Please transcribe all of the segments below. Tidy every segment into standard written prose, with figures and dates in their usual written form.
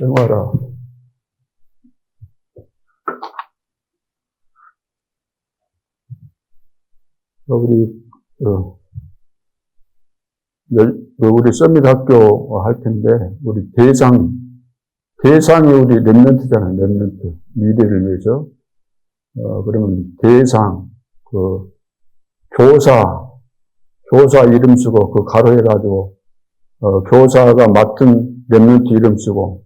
생활화. 우리 서밋 학교 할 텐데, 우리 대상이 우리 랩런트잖아요, 랩런트. 미래를 위해서. 그러면 대상, 교사 이름 쓰고, 가로해가지고, 교사가 맡은 랩런트 이름 쓰고,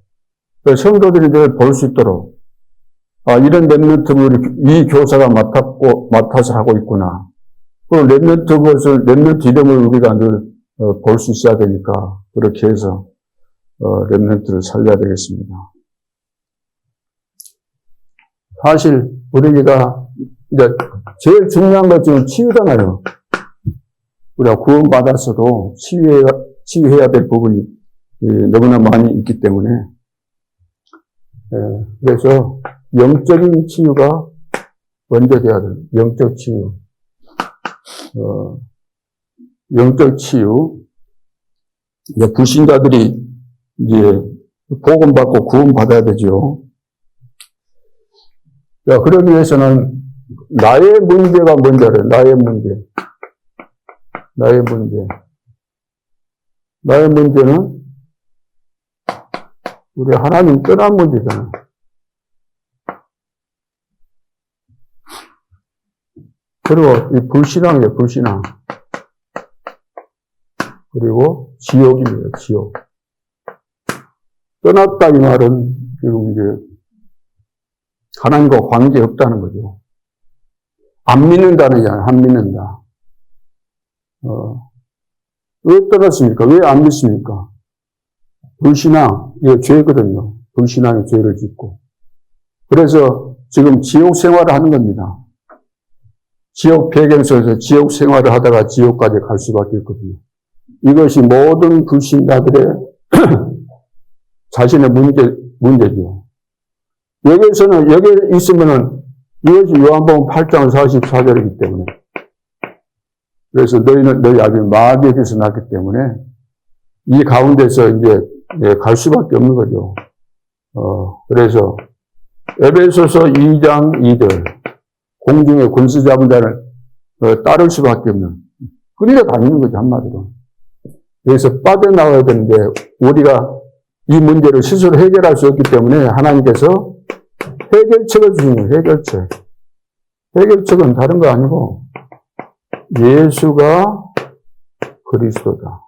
성도들이 늘 볼 수 있도록, 이런 랩런트를 이 교사가 맡아서 하고 있구나. 그 랩런트 이름을 우리가 늘 볼 수 있어야 되니까, 그렇게 해서, 랩런트를 살려야 되겠습니다. 사실, 우리가, 이제, 제일 중요한 건 지금 치유잖아요. 우리가 구원받았어도 치유해야 될 부분이 너무나 많이 있기 때문에, 그래서, 영적인 치유가 먼저 돼야 돼요. 영적 치유. 영적 치유. 이제 불신자들이 이제 복음 받고 구원 받아야 되죠. 자, 그러기 위해서는 나의 문제가 뭔지를, 나의 문제는 우리 하나님 떠난 문제잖아요. 그리고 이 불신앙이에요, 불신앙. 그리고 지옥입니다, 지옥. 떠났다 이 말은 지금 이제 하나님과 관계 없다는 거죠. 안 믿는다는 얘기잖아요, 안 믿는다. 왜 떠났습니까? 왜 안 믿습니까? 불신앙, 이거 죄거든요. 불신앙이 죄를 짓고. 그래서 지금 지옥 생활을 하는 겁니다. 지옥 배경 속에서 지옥 생활을 하다가 지옥까지 갈 수밖에 없거든요. 이것이 모든 불신자들의 자신의 문제죠. 여기에 있으면은 이것이 요한복음 8장 44절이기 때문에. 그래서 너희 아비 마귀에게서 났기 때문에 이 가운데서 이제 갈 수밖에 없는 거죠. 그래서 에베소서 2장 2절. 공중에 권세 잡은 자를 따를 수밖에 없는. 그리가 다니는 거죠, 한마디로. 여기서 빠져나와야 되는데, 우리가 이 문제를 스스로 해결할 수 없기 때문에 하나님께서 해결책을 주는 거예요, 해결책. 해결책은 다른 거 아니고, 예수가 그리스도다.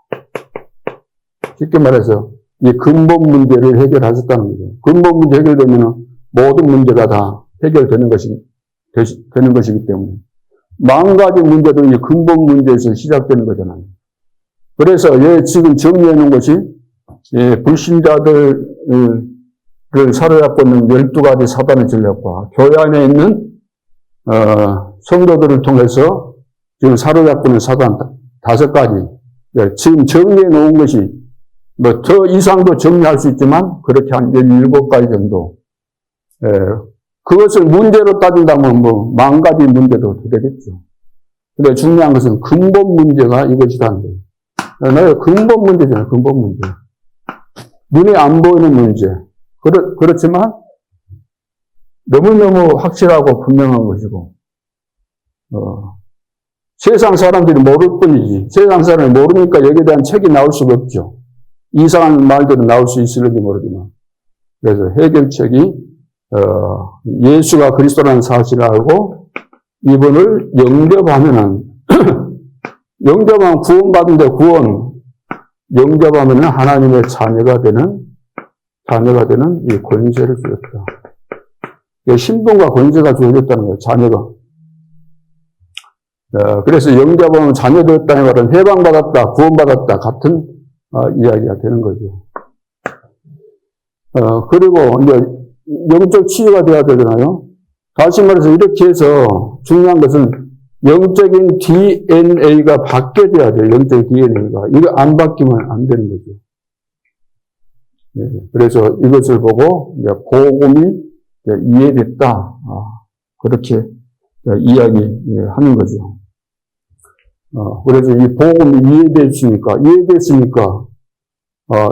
쉽게 말해서, 이 근본 문제를 해결하셨다는 거죠. 근본 문제 해결되면 모든 문제가 다 해결되는 것이기 때문에. 10,000가지 문제도 이 근본 문제에서 시작되는 거잖아요. 그래서 지금 정리해 놓은 것이 불신자들을 사로잡고 있는 12가지 사단의 전략과 교회 안에 있는 성도들을 통해서 지금 사로잡고 있는 사단 5가지. 지금 정리해 놓은 것이 뭐 더 이상도 정리할 수 있지만 그렇게 한 17가지 정도. 그것을 문제로 따진다면 10,000가지 문제도 되겠죠. 근데 중요한 것은 근본 문제가 이것이라는 거예요. 너의 근본 문제잖아요, 근본 문제. 눈에 안 보이는 문제. 그렇지만 너무너무 확실하고 분명한 것이고, 세상 사람들이 모를 뿐이지. 세상 사람이 모르니까 여기에 대한 책이 나올 수가 없죠. 이상한 말들은 나올 수 있을지 모르지만. 그래서 해결책이 예수가 그리스도라는 사실을 알고 이분을 영접하면은 영접하면 구원받는데 영접하면은 하나님의 자녀가 되는 이 권세를 주었다. 신분과 권세가 주어졌다는 거예요, 자녀가. 그래서 영접하면 자녀 되었다는 말은 해방받았다, 구원받았다 같은 이야기가 되는 거죠. 그리고 이제 영적 치유가 돼야 되잖아요. 다시 말해서 이렇게 해서 중요한 것은 영적인 DNA가 바뀌어져야 돼요. 영적 DNA가. 이거 안 바뀌면 안 되는 거죠. 그래서 이것을 보고 이제 복음이 이해됐다. 그렇게 이야기하는 거죠. 그래서 이 복음이 이해됐으니까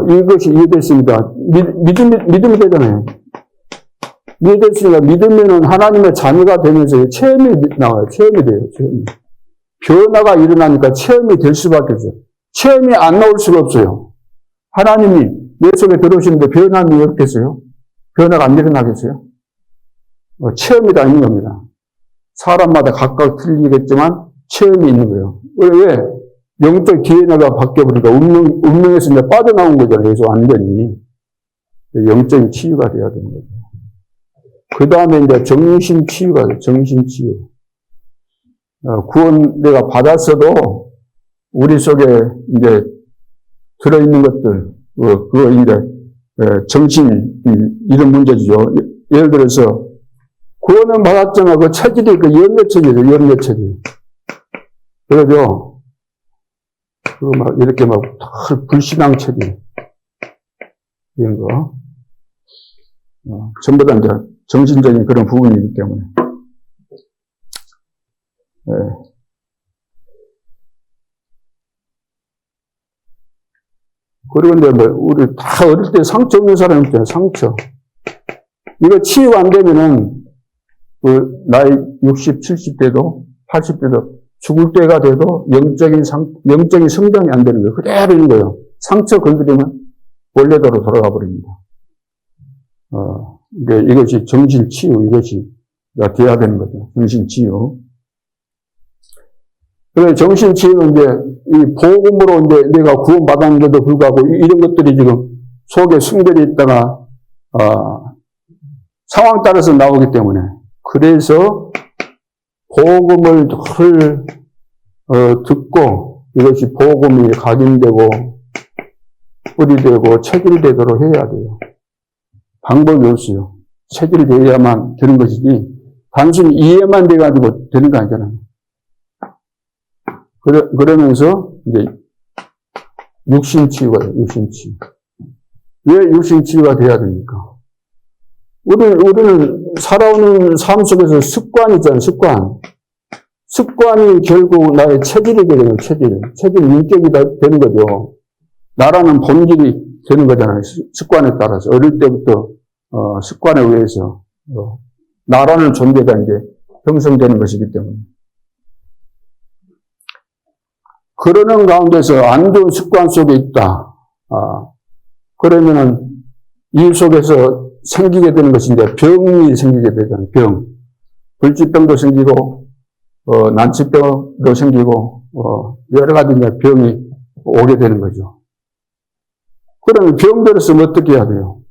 이것이 이해됐습니다. 믿음이 되잖아요. 믿었으니까 믿으면은 하나님의 자녀가 되면서 체험이 나와요. 체험이 돼요. 체험이. 변화가 일어나니까 체험이 될 수밖에 없어요. 체험이 안 나올 수가 없어요. 하나님이 내 속에 들어오시는데 변함이 없겠어요? 변화가 안 일어나겠어요? 체험이 다 있는 겁니다. 사람마다 각각 틀리겠지만 체험이 있는 거예요. 왜? 영적 DNA가 바뀌어버리니까 운명에서 이제 빠져나온 거잖아요. 그래서 완전히. 영적인 치유가 돼야 되는 거죠. 그 다음에 이제 정신 치유가 돼요. 정신 치유. 구원 내가 받았어도 우리 속에 이제 들어있는 것들, 그거 이제 정신, 이런 문제죠. 예를 들어서 구원은 받았지만 그 체질이 그 연뇌체질이에요. 연뇌체질. 그러죠. 그 막 이렇게 막 불신앙 체질 이런 거 전부 다 이제 정신적인 그런 부분이기 때문에. 네. 그리고 이제 뭐 우리 다 어릴 때 상처 없는 사람 있잖아요. 상처. 이거 치유 안 되면은 그 나이 60, 70대도 80대도 죽을 때가 돼도 영적인 성장이 안 되는 거예요. 그대로 있는 거예요. 상처 건드리면 원래대로 돌아가 버립니다. 이것이 정신 치유, 이것이 돼야 되는 거죠. 정신 치유. 그래, 정신 치유는 이제 이 복음으로 이제 내가 구원받았는데도 불구하고 이런 것들이 지금 속에 숨겨져 있다가, 상황 따라서 나오기 때문에. 그래서 복음을 늘 듣고 이것이 복음이 각인되고 뿌리되고 체질이 되도록 해야 돼요. 방법이 없어요. 체질이 되어야만 되는 것이지 단순히 이해만 돼가지고 되는 거 아니잖아요. 그러면서 이제 육신 치유가 돼요. 육신 치유. 왜 육신 치유가 돼야 됩니까? 우리는 살아오는 삶 속에서 습관이 있잖아요. 습관이 결국 나의 체질이 되거든요. 체질 인격이 되는 거죠. 나라는 본질이 되는 거잖아요. 습관에 따라서. 어릴 때부터, 습관에 의해서, 나라는 존재가 이제 형성되는 것이기 때문에. 그러는 가운데서 안 좋은 습관 속에 있다. 그러면은 이 속에서 생기게 되는 것이 이제 병이 생기게 되잖아요. 병. 불치병도 생기고, 난치병도 생기고, 여러 가지 이제 병이 오게 되는 거죠. 그러면 병 들었으면 어떻게 해야 돼요?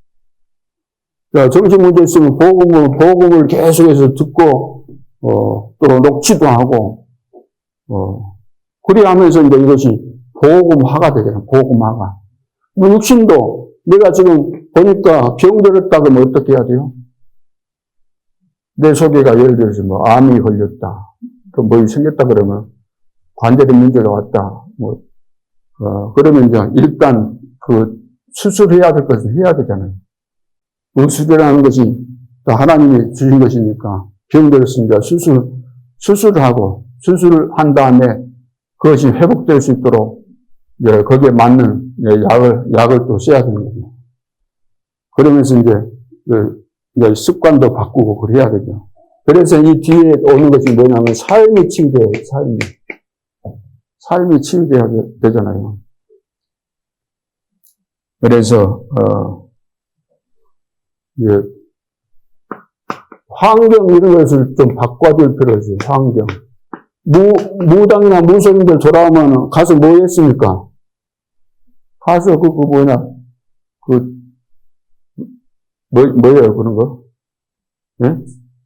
자, 정신 문제 있으면 복음을 계속해서 듣고, 또 녹취도 하고, 그리 하면서 이제 이것이 복음화가 되잖아요. 복음화가. 육신도 내가 지금 보니까 병 들었다 그러면 어떻게 해야 돼요? 내 속에가 예를 들어서 뭐 암이 걸렸다. 그 뭐 생겼다 그러면 관절에 문제가 왔다. 그러면 이제 일단 그 수술해야 될 것은 해야 되잖아요. 그 수술이라는 것이 하나님이 주신 것이니까 병 들었으니까 수술을 하고 수술을 한 다음에 그것이 회복될 수 있도록 거기에 맞는 약을 또 써야 되는 거죠. 그러면서 이제 습관도 바꾸고 그래야 되죠. 그래서 이 뒤에 오는 것이 뭐냐면 삶이 치유돼요. 삶이 치유돼야 되잖아요. 그래서 환경 이런 것을 좀 바꿔줄 필요가 있어요. 환경. 무당이나 무속인들 돌아오면 가서 뭐 했습니까? 가서 뭐예요, 그런 거? 예?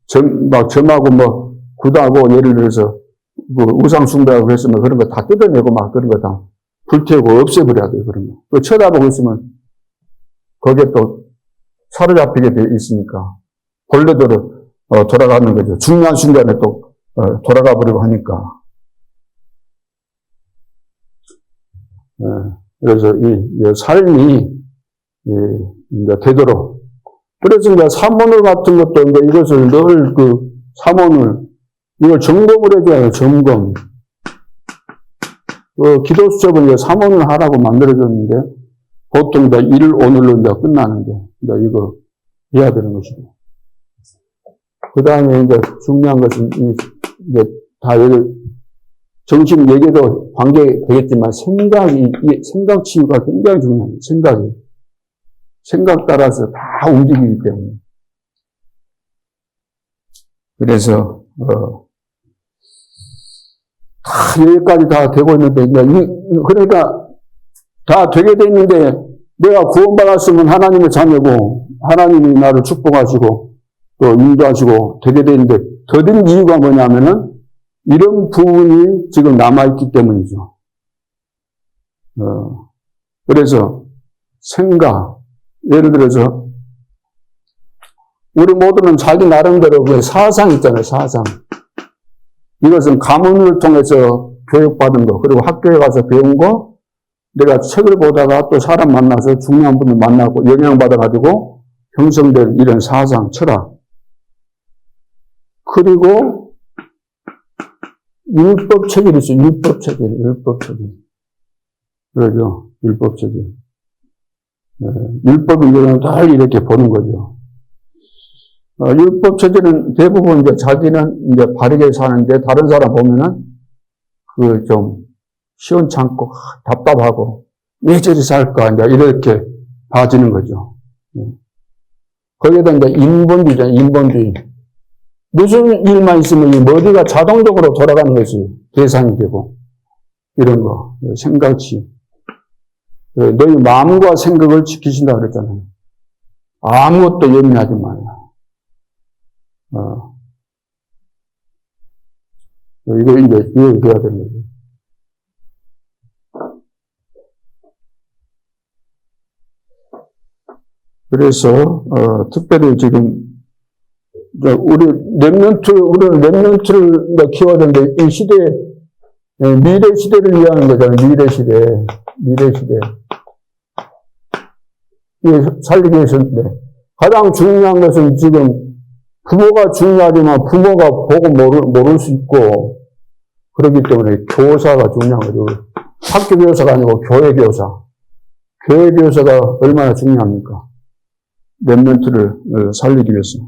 점하고 구다고 예를 들어서 우상숭배하고 했으면 그런 거 다 뜯어내고 막 그런 거 다 불태우고 없애버려야 돼요, 그런 거. 쳐다보고 있으면 거기에 또 사로잡히게 돼 있으니까 본래대로 돌아가는 거죠. 중요한 순간에 또 돌아가 버리고 하니까. 그래서 이 삶이 이제 되도록. 그래서 이제 사모늘 같은 것도 이제 이것을 늘 사모늘, 이걸 점검을 해줘야 해요, 점검. 기도 수첩은 이제 사모늘 하라고 만들어줬는데, 보통 이제 일 오늘로 이제 끝나는데, 이제 이거 해야 되는 것이고. 그 다음에 이제 중요한 것은 이제 다 여기 정신 얘기도 관계되겠지만 생각 치유가 굉장히 중요합니다. 생각 따라서 다 움직이기 때문에. 그래서, 다 여기까지 다 되고 있는데, 그러니까 다 되게 돼 있는데, 내가 구원받았으면 하나님의 자녀고, 하나님이 나를 축복하시고, 또 인도하시고, 되게 돼 있는데, 더딘 이유가 뭐냐면은, 이런 부분이 지금 남아있기 때문이죠. 그래서, 생각, 예를 들어서, 우리 모두는 자기 나름대로 그 사상 있잖아요, 사상. 이것은 가문을 통해서 교육받은 거, 그리고 학교에 가서 배운 거, 내가 책을 보다가 또 사람 만나서 중요한 분을 만나고 영향받아가지고 형성된 이런 사상, 철학. 그리고 율법체질이 있어요. 율법체질. 그러죠. 율법체질. 율법이 이런 걸 이렇게 보는 거죠. 율법체질은 대부분 이제 자기는 이제 바르게 사는데 다른 사람 보면은 그 좀 시원찮고 답답하고 왜 저리 살까 이제 이렇게 봐지는 거죠. 거기에다 이제 인본주의잖아요. 인본주의. 무슨 일만 있으면 이 머리가 자동적으로 돌아가는 것이 계산이 되고 이런 거 생각치. 너희 마음과 생각을 지키신다 그랬잖아요. 아무것도 예민하지 마요. 이거 이제 이해해야 되는 거죠. 그래서 특별히 지금 우리는 렘넌트를 키워야 되는데 이 시대 미래 시대를 위한 거잖아요. 미래 시대. 살리기 위해서인데 가장 중요한 것은 지금 부모가 중요하지만 부모가 보고 모를 수 있고 그렇기 때문에 교사가 중요한 거죠. 학교 교사가 아니고 교회 교사. 교회 교사가 얼마나 중요합니까? 렘넌트를 살리기 위해서.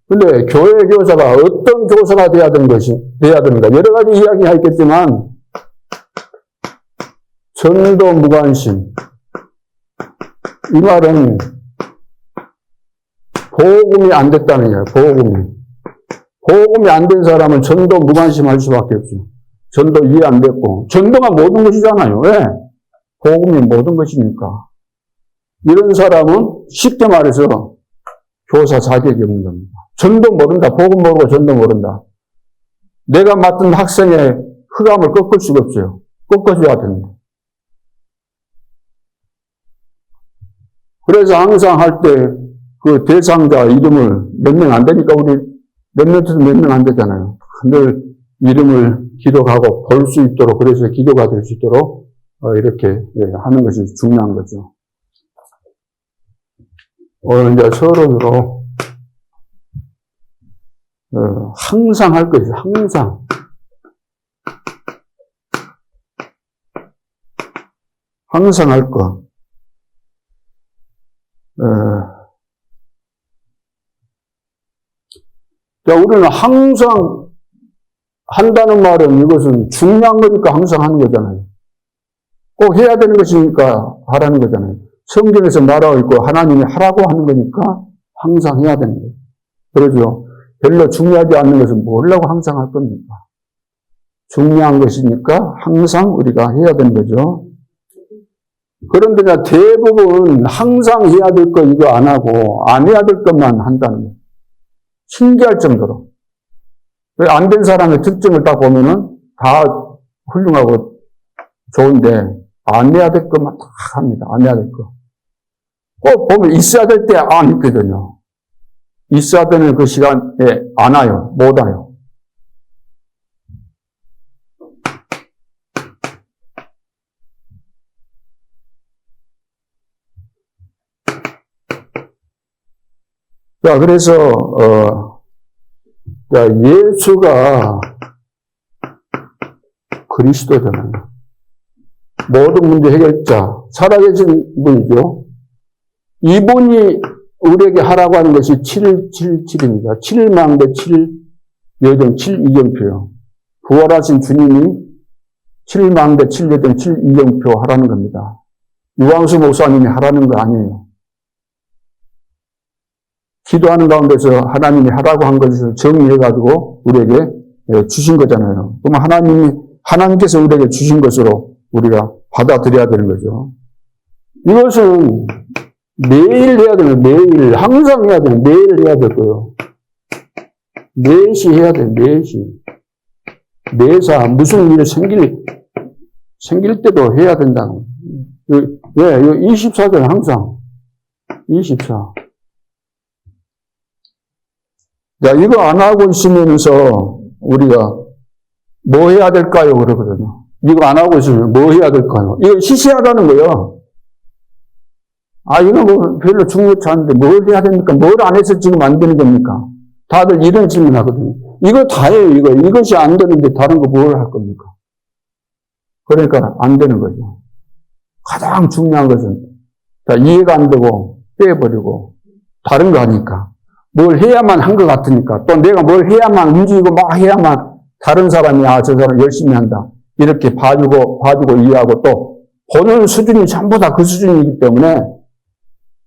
근데 교회 교사가 어떤 교사가 돼야 되는가? 여러 가지 이야기가 있겠지만 전도 무관심. 이 말은 복음이 안 됐다는 거예요. 복음이 안 된 사람은 전도 무관심 할 수밖에 없죠. 전도 이해 안 됐고. 전도가 모든 것이잖아요. 왜? 복음이 모든 것이니까. 이런 사람은 쉽게 말해서 교사 자격이 없는 겁니다. 전도 모른다. 복음 모르고 전도 모른다. 내가 맡은 학생의 흑암을 꺾을 수가 없어요. 꺾어줘야 됩니다. 그래서 항상 할 때 그 대상자 이름을 몇 명 안 되니까 우리 렘넌트도 몇 명 안 되잖아요. 늘 이름을 기록하고 볼 수 있도록 그래서 기도가 될 수 있도록 이렇게 하는 것이 중요한 거죠. 오늘 이제 서론으로 항상 할 것이죠. 항상 할 것. 자, 우리는 항상 한다는 말은 이것은 중요한 거니까 항상 하는 거잖아요. 꼭 해야 되는 것이니까 하라는 거잖아요. 성경에서 말하고 있고 하나님이 하라고 하는 거니까 항상 해야 되는 거예요. 그러죠. 별로 중요하지 않는 것은 뭐라고 항상 할 겁니까? 중요한 것이니까 항상 우리가 해야 되는 거죠. 그런데 대부분 항상 해야 될 거 이거 안 하고 안 해야 될 것만 한다는 거예요. 신기할 정도로. 안 된 사람의 특징을 딱 보면은 다 훌륭하고 좋은데 안 해야 될 것만 다 합니다. 안 해야 될 거. 꼭 보면 있어야 될 때 안 있거든요. 있어야 되는 그 시간에 안 와요. 못 와요. 자, 그래서, 예수가 그리스도잖아요. 모든 문제 해결자, 살아계신 분이죠. 이분이 우리에게 하라고 하는 것이 777입니다. 7망대 7, 여정 7이정표요. 부활하신 주님이 7망대 7여정 7이정표 하라는 겁니다. 유광수 목사님이 하라는 거 아니에요. 기도하는 가운데서 하나님이 하라고 한 것을 정리해가지고 우리에게 주신 거잖아요. 그럼 하나님께서 우리에게 주신 것으로 우리가 받아들여야 되는 거죠. 이것은 매일 해야 되는, 매일, 항상 해야 되는, 매일 해야 될 거예요. 매시 해야 돼요, 매시. 매사, 무슨 일이 생길 때도 해야 된다는 거예요. 왜? 24절 항상. 24. 자, 이거 안 하고 있으면서 우리가 뭐 해야 될까요? 그러거든요. 이거 안 하고 있으면 뭐 해야 될까요? 이거 시시하다는 거예요. 이거 뭐 별로 중요치 않은데 뭘 해야 됩니까? 뭘 안 해서 지금 안 되는 겁니까? 다들 이런 질문 하거든요. 이거 다예요, 이거. 이것이 안 되는데 다른 거 뭘 할 겁니까? 그러니까 안 되는 거죠. 가장 중요한 것은 이해가 안 되고 빼버리고 다른 거 하니까. 뭘 해야만 한 것 같으니까. 또 내가 뭘 해야만 움직이고 막 해야만 다른 사람이 저 사람 열심히 한다. 이렇게 봐주고 이해하고 또 보는 수준이 전부 다 그 수준이기 때문에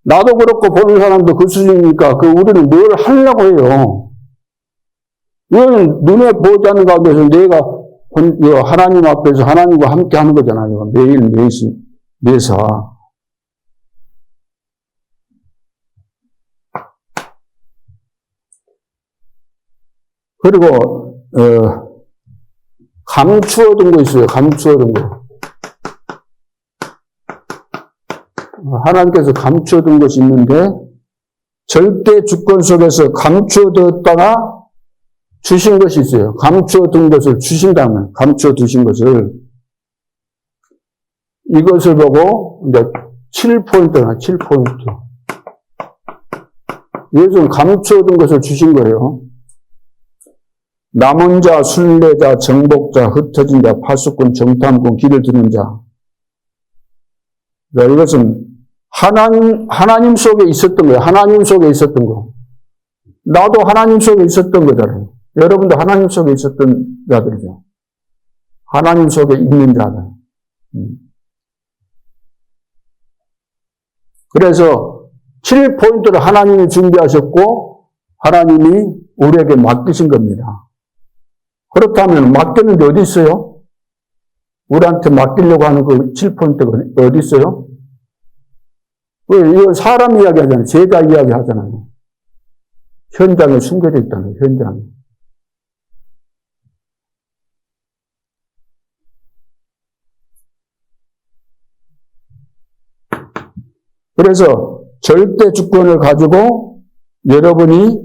나도 그렇고 보는 사람도 그 수준이니까 우리는 뭘 하려고 해요. 이건 눈에 보지 않는 가운데서 내가 하나님 앞에서 하나님과 함께 하는 거잖아요. 매일 매사. 그리고 감추어둔 거 있어요. 감추어둔 거. 하나님께서 감추어둔 것이 있는데 절대 주권 속에서 감추어뒀다가 주신 것이 있어요. 감추어둔 것을 주신다면 감추어두신 것을 이것을 보고 이제 7포인트나 7포인트. 이것은 감추어둔 것을 주신 거예요. 남은 자, 순례자, 정복자, 흩어진 자, 파수꾼, 정탐꾼, 길을 듣는 자. 이것은 하나님 속에 있었던 거예요. 하나님 속에 있었던 거. 나도 하나님 속에 있었던 거잖아요. 여러분도 하나님 속에 있었던 자들이죠. 하나님 속에 있는 자들. 그래서 7포인트를 하나님이 준비하셨고 하나님이 우리에게 맡기신 겁니다. 그렇다면 맡겼는데 어디 있어요? 우리한테 맡기려고 하는 그 7포인트가 어디 있어요? 이거 사람 이야기 하잖아요. 제자 이야기 하잖아요. 현장에 숨겨져 있다는 거예요. 현장에. 그래서 절대 주권을 가지고 여러분이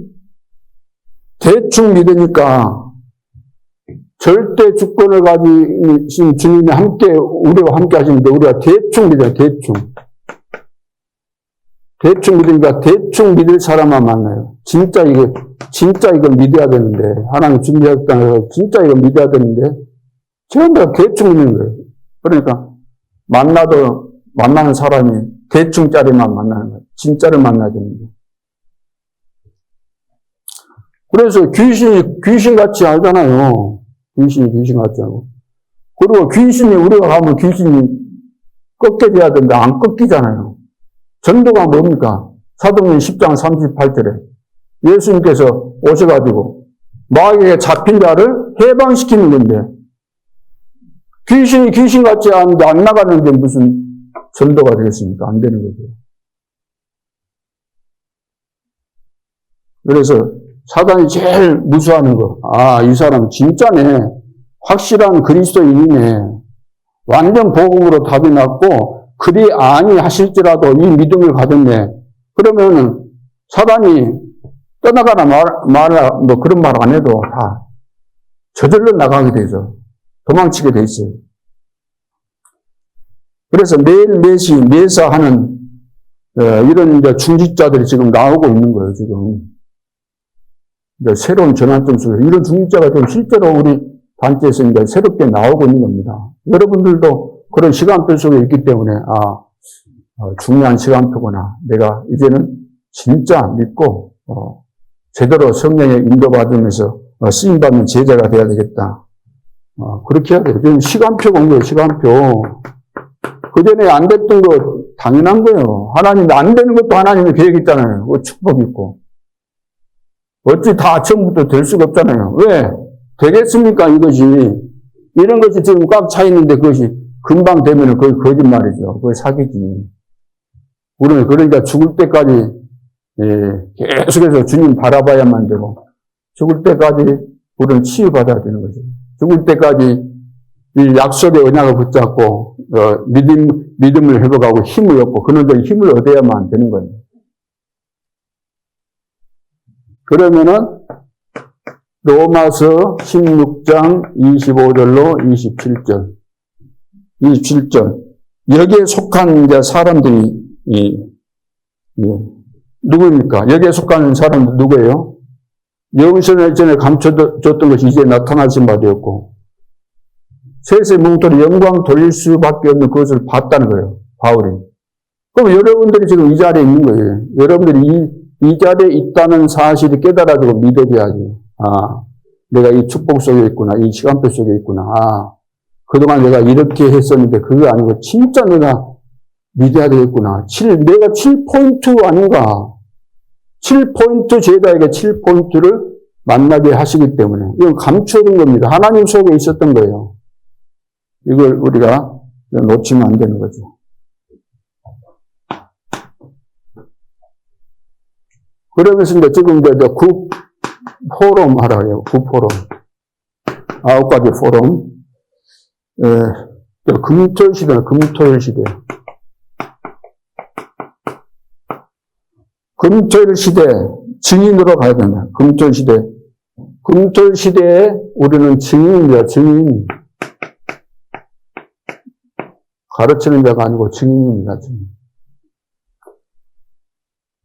대충 믿으니까 절대 주권을 가지신 주님이 우리와 함께 하시는데 우리가 대충 믿어요. 대충 믿으니까 대충 믿을 사람만 만나요. 진짜 이거 믿어야 되는데, 하나님 준비했다는 거 진짜 이거 믿어야 되는데, 전부 다 대충 믿는 거예요. 그러니까, 만나는 사람이 대충짜리만 만나는 거예요. 진짜를 만나야 되는데. 그래서 귀신같이 알잖아요. 귀신같이 하고. 그리고 우리가 가면 귀신이 꺾여져야 되는데, 안 꺾이잖아요. 전도가 뭡니까? 사도행전 10장 38절에 예수님께서 오셔가지고 마귀에게 잡힌 자를 해방시키는 건데 귀신이 귀신같이 하는데 안 나가는데 무슨 전도가 되겠습니까? 안 되는 거죠. 그래서 사단이 제일 무수하는 거. 이 사람 진짜네. 확실한 그리스도인이네. 완전 복음으로 답이 났고 그리 아니하실지라도 이 믿음을 가졌네. 그러면은 사단이 떠나가라 뭐 그런 말 안 해도 다 저절로 나가게 되죠. 도망치게 돼 있어요. 그래서 매일 매사하는 이런 이제 중직자들이 지금 나오고 있는 거예요. 지금 이제 새로운 전환점 속에 이런 중직자가 좀 실제로 우리 단체에서 이제 새롭게 나오고 있는 겁니다. 여러분들도 그런 시간표 속에 있기 때문에, 중요한 시간표구나. 내가 이제는 진짜 믿고, 제대로 성령의 인도받으면서 쓰임받는 제자가 돼야 되겠다. 그렇게 해야 돼요. 지금 시간표가 온 거예요, 시간표. 그전에 안 됐던 거 당연한 거예요. 하나님이 안 되는 것도 하나님의 계획이 있잖아요. 그 축복이 있고. 어찌 다 처음부터 될 수가 없잖아요. 왜? 되겠습니까, 이것이? 이런 것이 지금 꽉 차 있는데 그것이 금방 되면은 그게 거짓말이죠. 그게 사기지. 우리는 그러니까 죽을 때까지 계속해서 주님 바라봐야만 되고, 죽을 때까지 우리는 치유받아야 되는 거죠. 죽을 때까지 이 약속의 언약을 붙잡고, 믿음을 회복하고 힘을 얻고, 근원적인 힘을 얻어야만 되는 거예요. 그러면은, 로마서 16장 25절로 27절. 27절. 여기에 속한 이제 사람들이, 누구입니까? 여기에 속한 사람들 누구예요? 영신을 전에 감춰줬던 것이 이제 나타나신 바 되었고, 셋의 뭉토리 영광 돌릴 수밖에 없는 그것을 봤다는 거예요, 바울이. 그럼 여러분들이 지금 이 자리에 있는 거예요. 여러분들이 이 자리에 있다는 사실을 깨달아주고 믿어줘야죠. 내가 이 축복 속에 있구나, 이 시간표 속에 있구나. 그동안 내가 이렇게 했었는데 그게 아니고 진짜 내가 믿어야 되겠구나. 내가 7포인트 아닌가. 7포인트 제자에게 7포인트를 만나게 하시기 때문에 이건 감춰둔 겁니다. 하나님 속에 있었던 거예요. 이걸 우리가 놓치면 안 되는 거죠. 그러면서 이제 지금 이제 포럼 하라고요. 9포럼. 9가지 포럼. 금토일 시대는 금토일 시대. 금토일 시대 증인으로 가야 된다. 금토일 시대. 금토일 시대에 우리는 증인입니다. 증인. 가르치는 자가 아니고 증인입니다. 증인.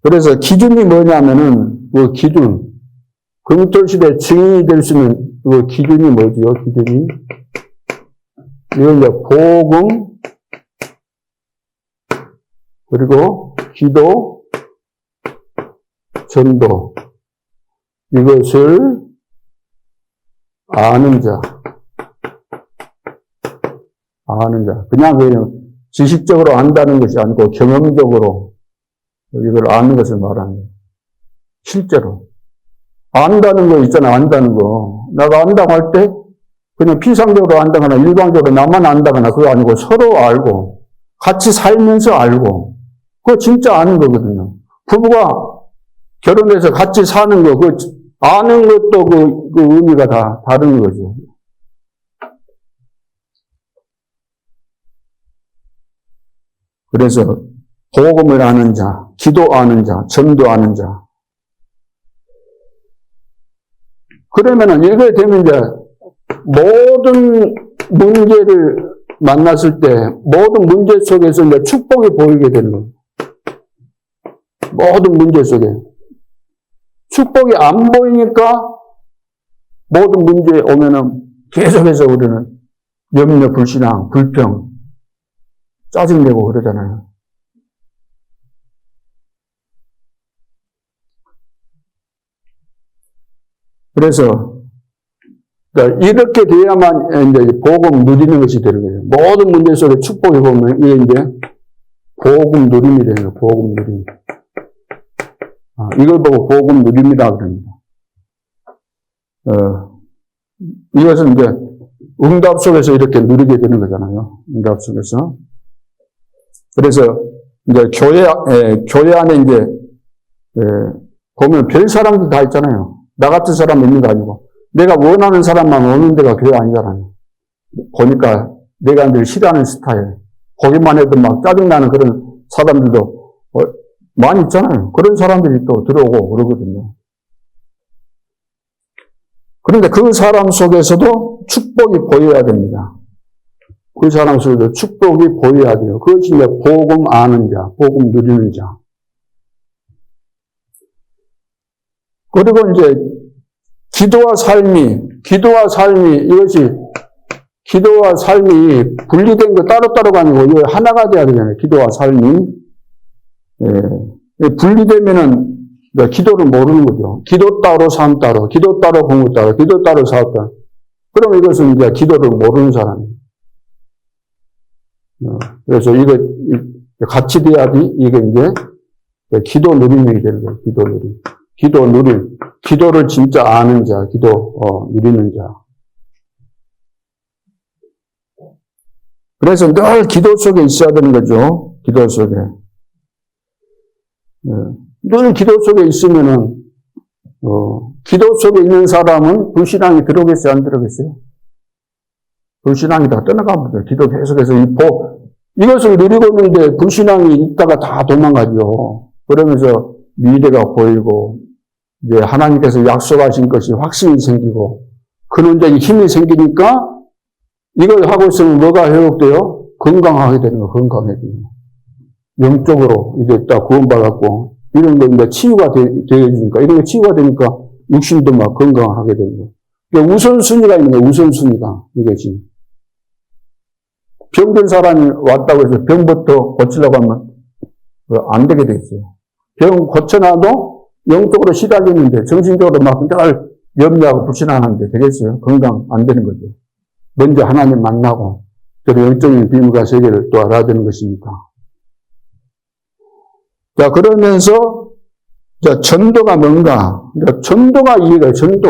그래서 기준이 뭐냐면은 그 기준. 금토일 시대 증인이 될 수 있는 그 기준이 뭐지요? 기준이. 이건 이제 복음, 그리고 기도, 전도. 이것을 아는 자. 아는 자. 그냥 지식적으로 안다는 것이 아니고 경험적으로 이걸 아는 것을 말하는 거예요. 실제로. 안다는 거 있잖아, 안다는 거. 내가 안다고 할 때, 그냥 피상적으로 안다거나 일방적으로 나만 안다거나 그거 아니고 서로 알고, 같이 살면서 알고, 그거 진짜 아는 거거든요. 부부가 결혼해서 같이 사는 거, 그 아는 것도 그 의미가 다 다른 거죠. 그래서 복음을 아는 자, 기도 아는 자, 전도 아는 자. 그러면은 이게 되면 이제 모든 문제를 만났을 때 모든 문제 속에서 이제 축복이 보이게 되는 거예요. 모든 문제 속에. 축복이 안 보이니까 모든 문제에 오면은 계속해서 우리는 염려, 불신앙, 불평, 짜증내고 그러잖아요. 그래서 그러니까 이렇게 돼야만 이제 복음 누리는 것이 되는 거예요. 모든 문제 속에 축복이 보면 이게 이제 복음 누림이 되는 거예요. 복음 누림. 이걸 보고 복음 누림이라 그럽니다. 이것은 이제 응답 속에서 이렇게 누리게 되는 거잖아요. 응답 속에서. 그래서 이제 교회 안에 이제 보면 별 사람들 다 있잖아요. 나 같은 사람 있는 거 아니고 내가 원하는 사람만 오는 데가 교회 아니잖아요. 보니까 내가 늘 싫어하는 스타일, 보기만 해도 막 짜증나는 그런 사람들도 많이 있잖아요. 그런 사람들이 또 들어오고 그러거든요. 그런데 그 사람 속에서도 축복이 보여야 됩니다. 그 사람 속에도 축복이 보여야 돼요. 그것이 이제 복음 아는 자, 복음 누리는 자. 그리고 이제 기도와 삶이 이것이 기도와 삶이 분리된 거 따로따로가 아니고 이거 하나가 돼야 되잖아요. 기도와 삶이. 예. 분리되면은 기도를 모르는 거죠. 기도 따로 삶 따로, 기도 따로 공부 따로, 기도 따로 사업 따로. 그럼 이것은 이제 기도를 모르는 사람이에요. 그래서 이거 같이 돼야지 이게 이제 기도 누림이 되는 거예요. 기도 누림. 기도 누림. 기도를 진짜 아는 자, 기도 누리는 자. 그래서 늘 기도 속에 있어야 되는 거죠. 기도 속에. 늘 기도 속에 있으면은, 기도 속에 있는 사람은 불신앙이 들어오겠어요? 안 들어오겠어요? 불신앙이 다 떠나가면 기도 계속해서 이것을 누리고 있는데 불신앙이 있다가 다 도망가죠. 그러면서 미래가 보이고, 이제 하나님께서 약속하신 것이 확신이 생기고, 근원적인 힘이 생기니까 이걸 하고 있으면 뭐가 회복돼요? 건강하게 되는 거, 건강해지는 거. 영적으로 이제 딱 구원받았고, 이런 거 이제 치유가 되어지니까, 이런 게 치유가 되니까 육신도 막 건강하게 되는 거. 그러니까 우선순위가 있는 거예요, 우선순위가. 이것이. 병든 사람이 왔다고 해서 병부터 고치려고 하면 안 되게 돼 있어요. 병 고쳐놔도 영적으로 시달리는데 정신적으로 막 늘 염려하고 불신하는데 되겠어요? 건강 안 되는 거죠. 먼저 하나님 만나고, 그리고 영적인 비밀과 세계를 또 알아야 되는 것이니까. 자, 그러면서, 자, 전도가 뭔가? 자, 전도가 이해가, 전도.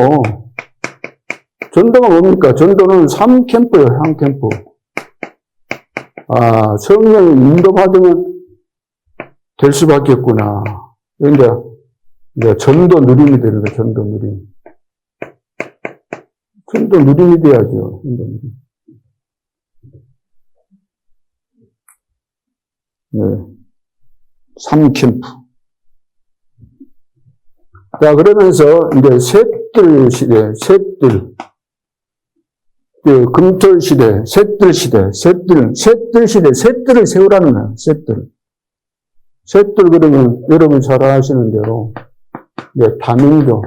전도가 뭡니까? 전도는 3캠프예요, 3캠프. 아, 성령이 인도받으면 될 수밖에 없구나. 이제 전도 누림이 되는 거예요, 전도 누림. 전도 누림이 돼야죠, 전도 누림. 네. 3캠프. 자, 그러면서 이제 셋들 시대, 셋들. 금토 시대, 셋들 시대, 셋들 시대, 셋들을 세우라는 거야, 셋들. 셋들 그러면 여러분 잘 아시는 대로, 이제 다민족.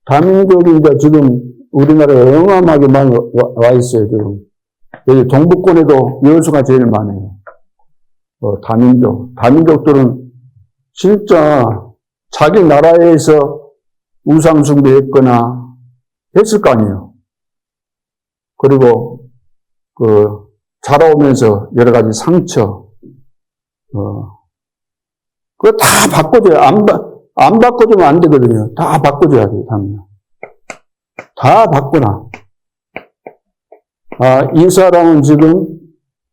다민족이 이제 지금 우리나라에 어마어마하게 많이 와 있어요, 지금. 여기 동북권에도 여수가 제일 많아요. 다민족. 다민족들은 진짜 자기 나라에서 우상숭배했거나 했을 거 아니에요. 그리고 자라오면서 여러 가지 상처, 그거 다 바꿔줘야, 안 바꿔주면 안 되거든요. 다 바꿔줘야 돼요, 다 바꾸나. 아, 이 사람은 지금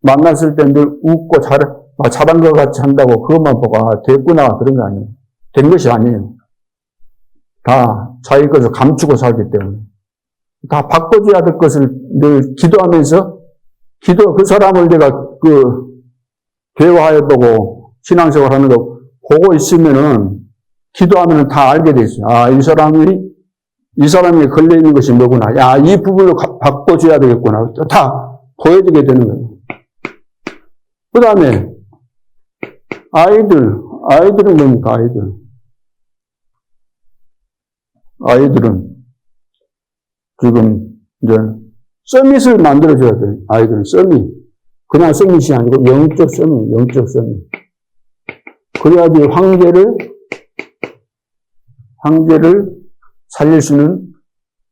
만났을 때 늘 웃고 잘한 것 같이 한다고 그것만 보고, 아, 됐구나. 그런 거 아니에요. 된 것이 아니에요. 다 자기 것을 감추고 살기 때문에. 다 바꿔줘야 될 것을 늘 기도하면서, 그 사람을 내가 대화해보고 신앙생활 하는 거 보고 있으면은, 기도하면은 다 알게 돼 있어요. 아, 이 사람이 걸려있는 것이 뭐구나. 야, 이 부분을 바꿔줘야 되겠구나. 다 보여지게 되는 거예요. 그 다음에, 아이들은 뭡니까, 아이들은 지금 이제 서밋을 만들어줘야 돼요. 아이들은 서밋. 그냥 서밋이 아니고 영적 서밋. 그래야지 황제를 살릴 수 있는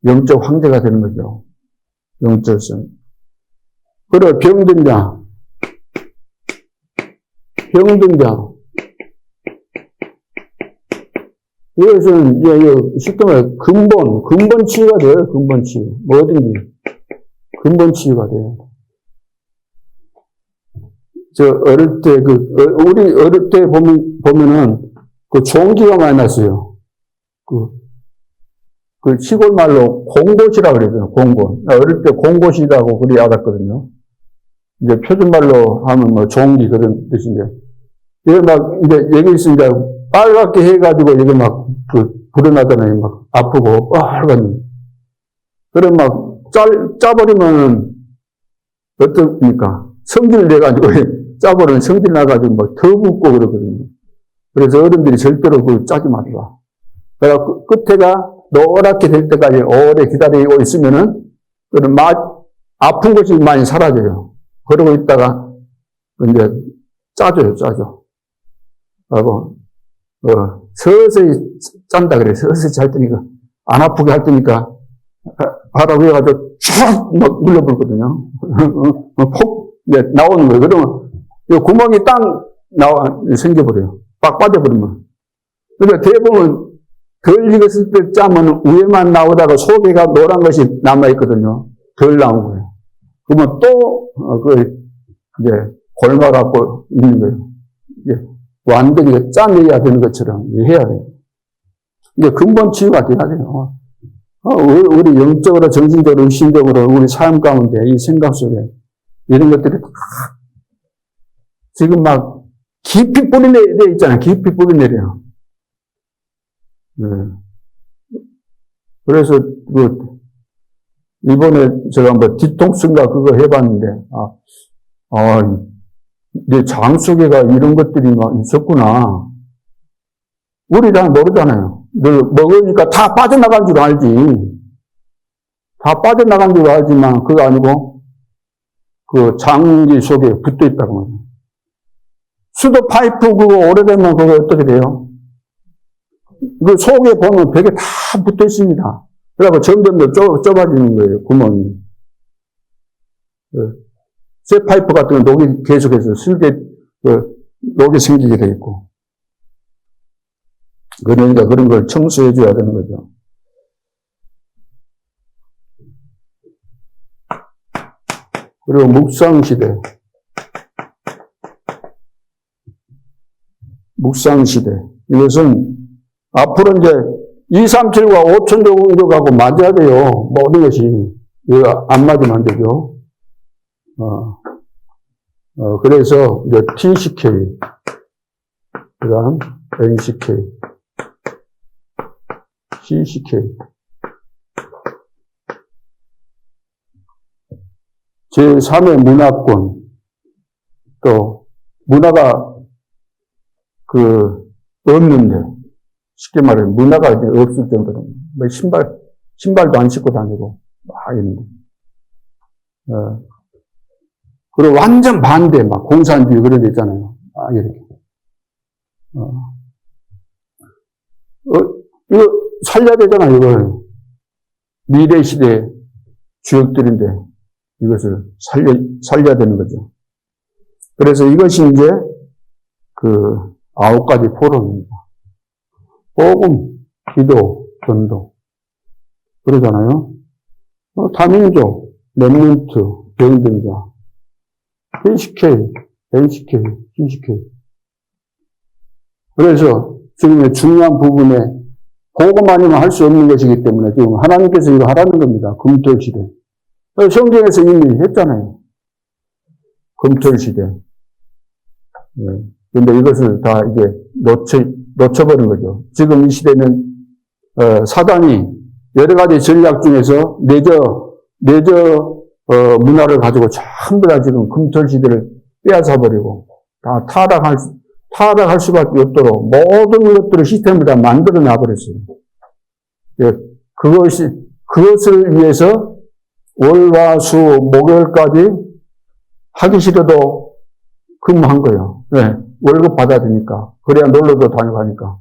영적 황제가 되는 거죠. 영적 서밋. 그리고 병든 자. 이것은, 쉽게 말해, 근본 치유가 돼요, 근본 치유. 뭐든지. 근본 치유가 돼요. 어릴 때, 우리 어릴 때 보면은, 종기가 많이 났어요. 시골 말로 공곳이라고 그러잖아요, 공곳. 어릴 때 공곳이라고 그리 알았거든요. 이제 표준말로 하면 종기 그런 뜻인데. 이게 이제 여기 있으니까 빨갛게 해가지고 이게 불어나잖아요. 막 아프고, 빨간. 그래 짜버리면 어떻습니까? 성질 내가지고, 짜버리면 성질 나가지고 더 붓고 그러거든요. 그래서 어른들이 절대로 짜지 말라. 그래서 끝에가 노랗게 될 때까지 오래 기다리고 있으면은, 아픈 것이 많이 사라져요. 그러고 있다가, 이제, 짜죠. 하고, 서서히 짠다 그래. 서서히 잘 때니까, 안 아프게 할 때니까, 하라고 해가지고, 촥! 막 눌러버리거든요. 폭, 이제 나오는 거예요. 그러면, 이 구멍이 딱 생겨버려요. 빡 빠져버리면. 그러니까 대부분, 덜 익었을 때 짜면 위에만 나오다가 속에가 노란 것이 남아있거든요. 덜 나온 거예요. 그러면 또, 이제, 골마갖고 있는 거예요. 이게 완전히 짜내야 되는 것처럼 해야 돼요. 이게 근본 치유가 돼야 돼요. 우리 영적으로, 정신적으로, 의심적으로, 우리 삶 가운데, 이 생각 속에, 이런 것들이 지금 막 깊이 뿌리내려 있잖아요. 깊이 뿌리내려. 네. 그래서, 이번에 제가 뭐 뒤통수인가 그거 해봤는데, 내 장 속에가 이런 것들이 막 있었구나. 우리 잘 모르잖아요. 늘 먹으니까 다 빠져나간 줄 알지. 다 빠져나간 줄 알지만 그거 아니고 그 장기 속에 붙어 있다고 말이에요. 수도 파이프 그거 오래되면 그거 어떻게 돼요? 그 속에 보면 벽에 다 붙어 있습니다. 그래서 점점 더 좁아지는 거예요, 구멍이. 쇠 파이프 같은 건 녹이 계속해서 녹이 생기게 돼 있고. 그러니까 그런 걸 청소해 줘야 되는 거죠. 그리고 묵상시대. 이것은 앞으로 이제 237과 5천 정도하고 맞아야 돼요. 모든 것이. 이거 안 맞으면 안 되죠. 그래서 이제 TCK, 그 다음 NCK, CCK. 제3의 문화권. 또, 문화가 없는데, 쉽게 말해, 문화가 이제 없을 정도로, 뭐 신발도 안 신고 다니고, 막 이런데. 그리고 완전 반대, 막, 공산주의 그런 데 있잖아요. 이렇게. 이거 살려야 되잖아요, 이걸. 미래 시대 주역들인데, 이것을 살려야 되는 거죠. 그래서 이것이 이제, 9가지 포럼입니다. 복음, 기도, 전도. 그러잖아요. 다민족, 렘넌트, 개인등자, KCK, NCK, CCK. 그래서 지금 중요한 부분에 복음 아니면 할 수 없는 것이기 때문에 지금 하나님께서 이거 하라는 겁니다. 금토시대. 성경에서 이미 했잖아요. 금토시대. 근데 이것을 다 이제 놓쳐버린 거죠. 지금 이 시대는, 사단이 여러 가지 전략 중에서 내저 문화를 가지고 전부 다 지금 금토시대를 빼앗아버리고 다 타락할 수밖에 없도록 모든 것들을 시스템을 다 만들어 놔버렸어요. 그것을 위해서 월, 화, 수, 목요일까지 하기 싫어도 근무한 거예요. 네, 월급 받아야 되니까. 그래야 놀러도 다니고 하니까.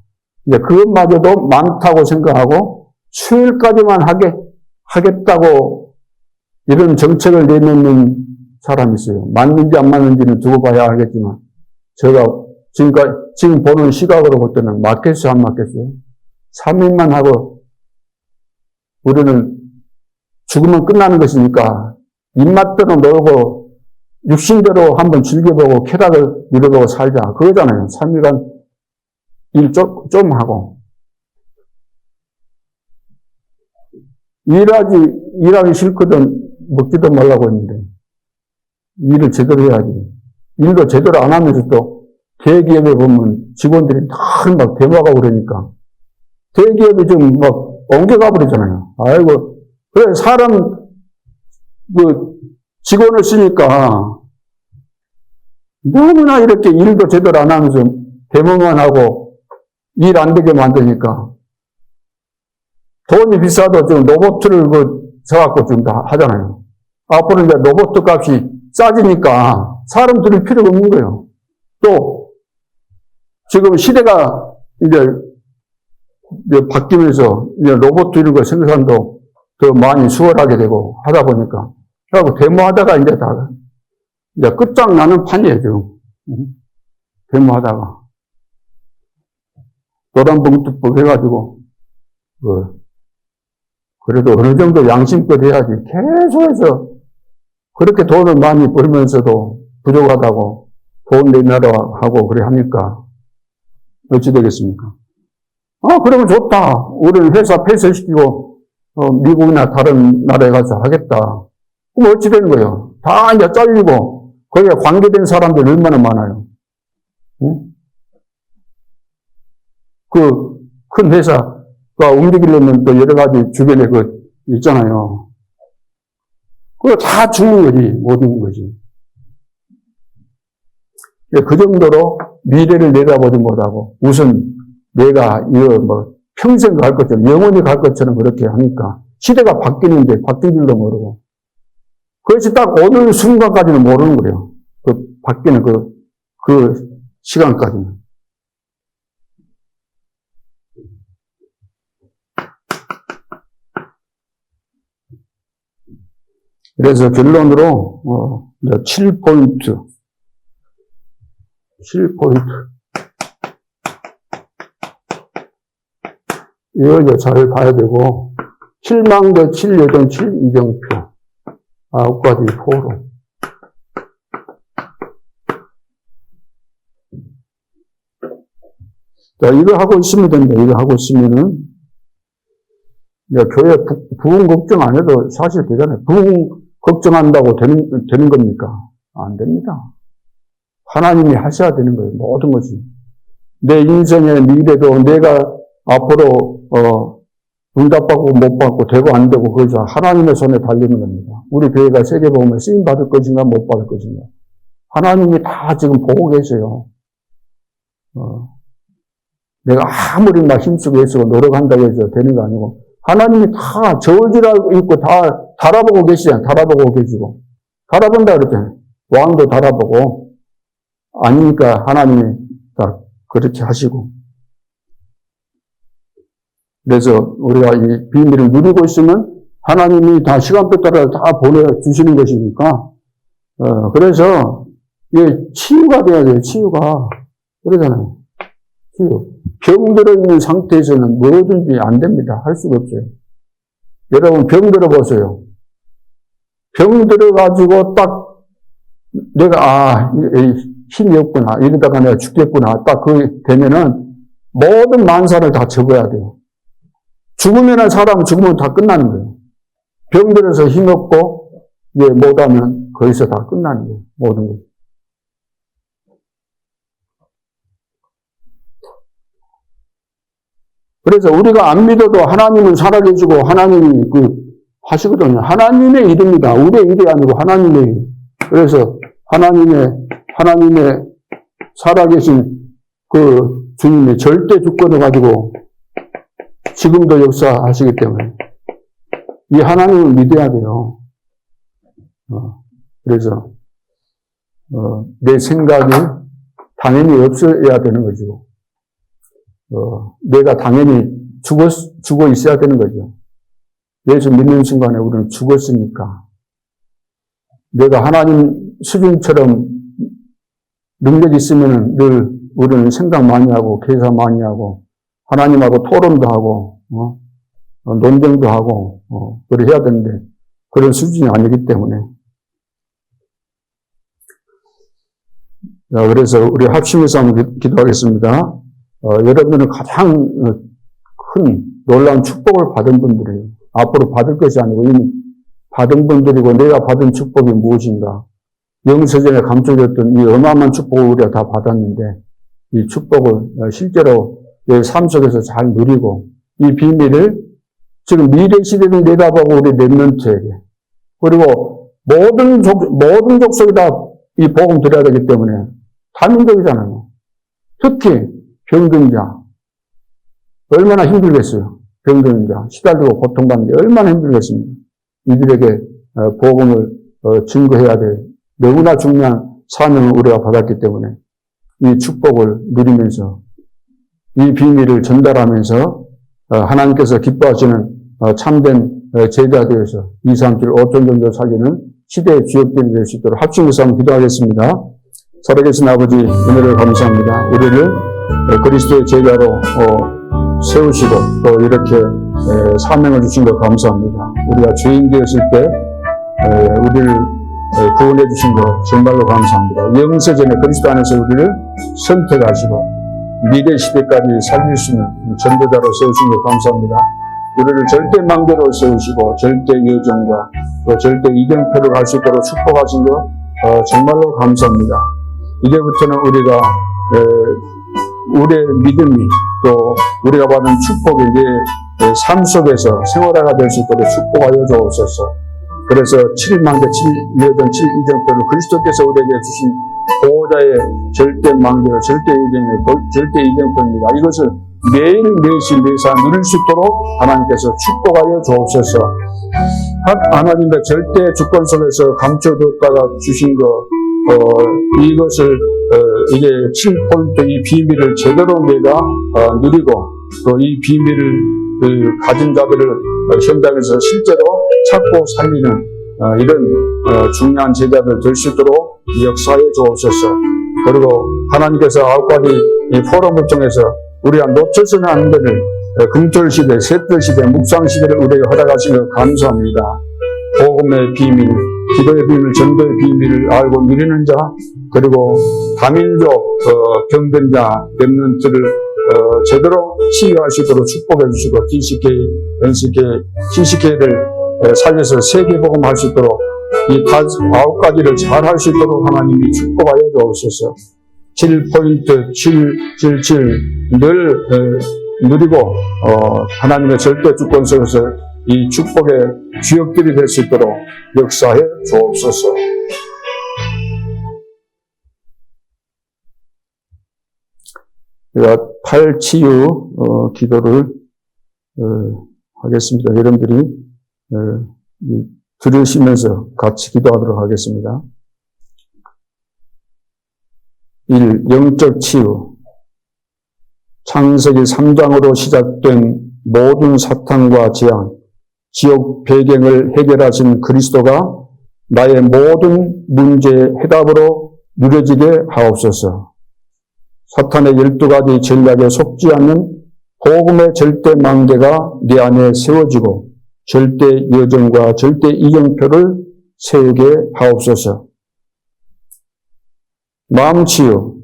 이제 그것마저도 많다고 생각하고 수요일까지만 하겠다고 이런 정책을 내놓는 사람이 있어요. 맞는지 안 맞는지는 두고 봐야 알겠지만, 제가 지금 보는 시각으로 볼 때는 맞겠어요, 안 맞겠어요? 3일만 하고, 우리는 죽으면 끝나는 것이니까, 입맛대로 놀고, 육신대로 한번 즐겨보고, 쾌락을 누려보고 살자. 그거잖아요. 3일간 일 좀 하고. 일하기 싫거든 먹지도 말라고 했는데, 일을 제대로 해야지. 일도 제대로 안 하면서 또, 대기업에 보면 직원들이 막 대모하고 그러니까, 대기업이 좀 막 옮겨가 버리잖아요. 아이고, 그래, 직원을 쓰니까, 너무나 이렇게 일도 제대로 안 하면서 대모만 하고, 일 안 되게 만드니까, 돈이 비싸도 좀 로봇을 사갖고 좀 다 하잖아요. 앞으로 이제 로봇 값이 싸지니까 사람 들일 필요가 없는 거예요. 또, 지금 시대가 이제 바뀌면서 이제 로봇 이런 거 생산도 더 많이 수월하게 되고 하다 보니까, 그리고 데모하다가 이제 끝장나는 판이에요, 지금. 데모하다가. 노란봉투법 해가지고, 그래도 어느 정도 양심껏 해야지. 계속해서 그렇게 돈을 많이 벌면서도 부족하다고 돈 내놔라 하고 그래 하니까 어찌 되겠습니까? 그러면 좋다. 우리는 회사 폐쇄시키고, 미국이나 다른 나라에 가서 하겠다. 그럼 어찌 되는 거예요? 다 이제 잘리고, 거기에 관계된 사람들 얼마나 많아요. 응? 큰 회사가 움직이려면 또 여러 가지 주변에 있잖아요. 그거 다 죽는 거지, 모든 것이. 그 정도로 미래를 내다보지 못하고, 우선 내가 이거 평생 갈 것처럼, 영원히 갈 것처럼 그렇게 하니까, 시대가 바뀌는데 바뀐 줄도 모르고, 그것이 딱 어느 순간까지는 모르는 거예요. 바뀌는 그 시간까지는. 그래서 결론으로, 7포인트. 이거 이제 잘 봐야 되고, 7망대, 7여정, 7이정표. 9가지 포로. 자, 이거 하고 있으면 됩니다. 이거 하고 있으면은, 교회 부흥 걱정 안 해도 사실 되잖아요. 부흥 걱정한다고 되는 겁니까? 안 됩니다. 하나님이 하셔야 되는 거예요. 모든 것이. 내 인생의 미래도 내가 앞으로, 응답받고 못 받고 되고 안 되고 그것이 하나님의 손에 달리는 겁니다. 우리 교회가 세계복음에 쓰임 받을 것인가 못 받을 것인가. 하나님이 다 지금 보고 계세요. 내가 아무리 막 힘쓰고 애쓰고 노력한다고 해서 되는 거 아니고 하나님이 다 저울질하고 있고 다 달아보고 계시잖아요. 달아보고 계시고. 달아본다 그랬잖아요. 왕도 달아보고 아니니까 하나님이 다 그렇게 하시고. 그래서 우리가 이 비밀을 누리고 있으면 하나님이 다 시간표 따라 다 보내주시는 것이니까, 그래서 이게 치유가 돼야 돼요, 치유가. 그러잖아요. 치유. 병 들어있는 상태에서는 뭐든지 안 됩니다. 할 수가 없어요. 여러분, 병 들어보세요. 병 들어가지고 딱 내가, 힘이 없구나. 이러다가 내가 죽겠구나. 딱 되면은 모든 만사를 다 접어야 돼요. 죽으면 사람 죽으면 다 끝나는 거예요. 병들어서 힘없고, 못하면 거기서 다 끝나는 거예요. 모든 것. 그래서 우리가 안 믿어도 하나님은 살아계시고 하나님이 하시거든요. 하나님의 일입니다. 우리의 일이 아니고 하나님의 일. 그래서 하나님의 살아계신 주님의 절대 주권을 가지고 지금도 역사하시기 때문에 이 하나님을 믿어야 돼요. 그래서 내 생각이 당연히 없어야 되는 거죠. 내가 당연히 죽어 있어야 되는 거죠. 예수 믿는 순간에 우리는 죽었으니까 내가 하나님 수준처럼 능력이 있으면 늘 우리는 생각 많이 하고 계산 많이 하고 하나님하고 토론도 하고 논쟁도 하고 그래 해야 되는데 그런 수준이 아니기 때문에 그래서 우리 합심해서 한번 기도하겠습니다. 여러분들은 가장 큰 놀라운 축복을 받은 분들이에요. 앞으로 받을 것이 아니고 이미 받은 분들이고 내가 받은 축복이 무엇인가. 영서전에 감춰졌던 이 어마어마한 축복을 우리가 다 받았는데 이 축복을 실제로 내 삶 속에서 잘 누리고 이 비밀을 지금 미래 시대를 내다보고 우리 랩런트에게 그리고 모든 족속이 다 이 복음 드려야 되기 때문에 다민족이잖아요. 특히 병든 자 얼마나 힘들겠어요. 병든 자 시달리고 고통받는 게 얼마나 힘들겠습니까. 이들에게 복음을 증거해야 될 너무나 중요한 사명을 우리가 받았기 때문에 이 축복을 누리면서 이 비밀을 전달하면서 하나님께서 기뻐하시는 참된 제자 되어서 2, 3, 7, 5천 정도 사귀는 시대의 주역들이 될 수 있도록 합심해서 한번 기도하겠습니다. 살아계신 아버지 은혜를 감사합니다. 우리를 그리스도의 제자로 세우시고 또 이렇게 사명을 주신 것 감사합니다. 우리가 죄인 되었을 때 우리를 구원해 주신 것 정말로 감사합니다. 영세전에 그리스도 안에서 우리를 선택하시고 미래 시대까지 살릴 수 있는 전도자로 세우신 것 감사합니다. 우리를 절대 망대로 세우시고 절대 여정과 또 절대 이정표로 갈 수 있도록 축복하신 것 정말로 감사합니다. 이제부터는 우리가 우리의 믿음이 또 우리가 받은 축복이 이제 삶 속에서 생활화가 될 수 있도록 축복하여 주옵소서. 그래서 7망대 7여정 7이정표를 그리스도께서 우리에게 주신 보호자의 절대 망대로 절대 이정표입니다. 이것을 매사 누릴 수 있도록 하나님께서 축복하여 주옵소서. 하나님의 절대 주권 속에서 감춰뒀다가 주신 이것을 이제 7포인트 이 비밀을 제대로 내가 누리고 또 이 비밀을 가진 자들을 현장에서 실제로 찾고 살리는 이런 중요한 제자들 될 수 있도록 역사해 주옵소서. 그리고 하나님께서 9가지 이 포럼을 통해서 우리가 놓쳐서는 안 되는 금철시대, 셋들시대, 묵상시대를 우리에게 허락하신 것 감사합니다. 복음의 비밀, 기도의 비밀, 전도의 비밀을 알고 누리는 자, 그리고 다민족 경전자 렘넌트를 제대로 치유할 수 있도록 축복해 주시고 TCK, NCK, CCK를 살려서 세계복음 할 수 있도록 이 9가지를 잘 할 수 있도록 하나님이 축복하여 주옵소서. 7포인트, 777 늘 누리고 하나님의 절대 주권 속에서 이 축복의 주역들이 될 수 있도록 역사해 주옵소서. 제가 팔치유 기도를 하겠습니다. 여러분들이 들으시면서 같이 기도하도록 하겠습니다. 1. 영적 치유. 창세기 3장으로 시작된 모든 사탄과 재앙, 지옥 배경을 해결하신 그리스도가 나의 모든 문제의 해답으로 누려지게 하옵소서. 사탄의 12가지 전략에 속지 않는 복음의 절대 망대가 내 안에 세워지고 절대 여정과 절대 이정표를 세우게 하옵소서. 마음 치유.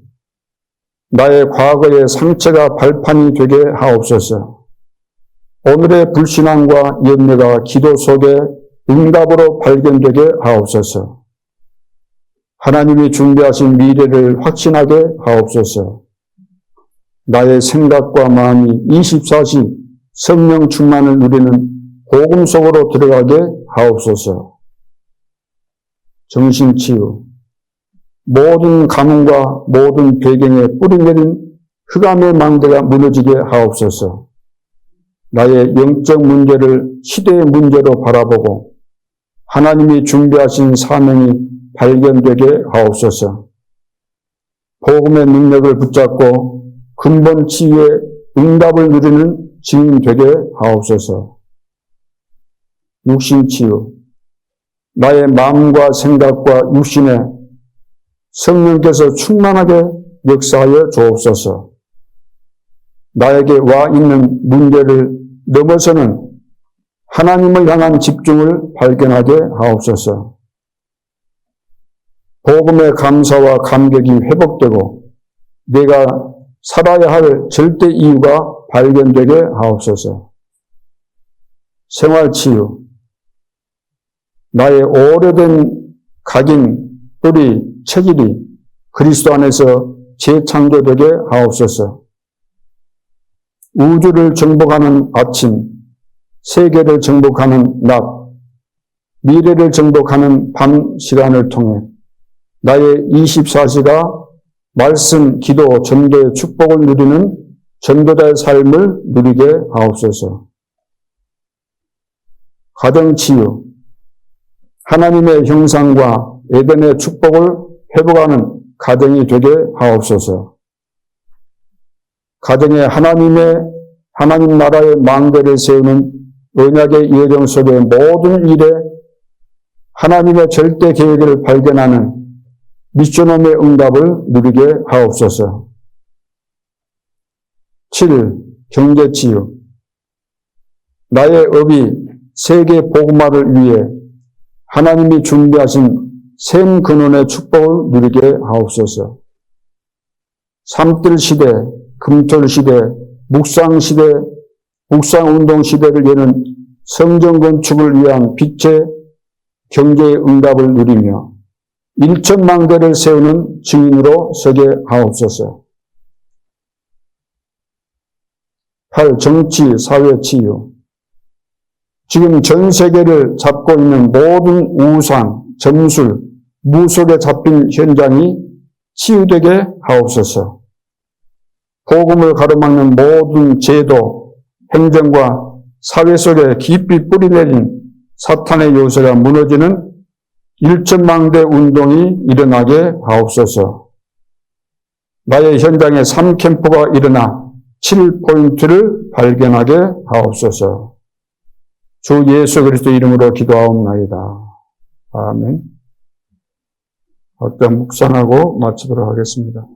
나의 과거의 상처가 발판이 되게 하옵소서. 오늘의 불신앙과 염려가 기도 속에 응답으로 발견되게 하옵소서. 하나님이 준비하신 미래를 확신하게 하옵소서. 나의 생각과 마음이 24시 성령 충만을 누리는 복음 속으로 들어가게 하옵소서. 정신치유. 모든 가문과 모든 배경에 뿌리내린 흑암의 망대가 무너지게 하옵소서. 나의 영적 문제를 시대의 문제로 바라보고 하나님이 준비하신 사명이 발견되게 하옵소서. 복음의 능력을 붙잡고 근본 치유의 응답을 누리는 증인 되게 하옵소서. 육신치유. 나의 마음과 생각과 육신에 성령께서 충만하게 역사하여 주옵소서. 나에게 와 있는 문제를 넘어서는 하나님을 향한 집중을 발견하게 하옵소서. 복음의 감사와 감격이 회복되고 내가 살아야 할 절대 이유가 발견되게 하옵소서. 생활치유. 나의 오래된 각인, 뿌리, 체질이 그리스도 안에서 재창조되게 하옵소서. 우주를 정복하는 아침, 세계를 정복하는 낮, 미래를 정복하는 밤 시간을 통해 나의 24시가 말씀, 기도, 전도의 축복을 누리는 전도자의 삶을 누리게 하옵소서. 가정치유. 하나님의 형상과 에덴의 축복을 회복하는 가정이 되게 하옵소서. 가정에 하나님 나라의 망대를 세우는 언약의 예정 속의 모든 일에 하나님의 절대 계획을 발견하는 미션홈의 응답을 누리게 하옵소서. 7. 경제치유. 나의 업이 세계 복음화를 위해 하나님이 준비하신 샘 근원의 축복을 누리게 하옵소서. 삼뜰 시대, 금토 시대, 묵상 시대, 묵상운동 시대를 여는 성전 건축을 위한 빛의 경제의 응답을 누리며 1천만 대를 세우는 증인으로 서게 하옵소서. 8. 정치, 사회 치유. 지금 전 세계를 잡고 있는 모든 우상, 점술, 무속에 잡힌 현장이 치유되게 하옵소서. 복음을 가로막는 모든 제도, 행정과 사회 속에 깊이 뿌리내린 사탄의 요새가 무너지는 1천만 대 운동이 일어나게 하옵소서. 나의 현장에 3캠프가 일어나 7포인트를 발견하게 하옵소서. 주 예수 그리스도 이름으로 기도하옵나이다. 아멘. 어떤 묵상하고 마치도록 하겠습니다.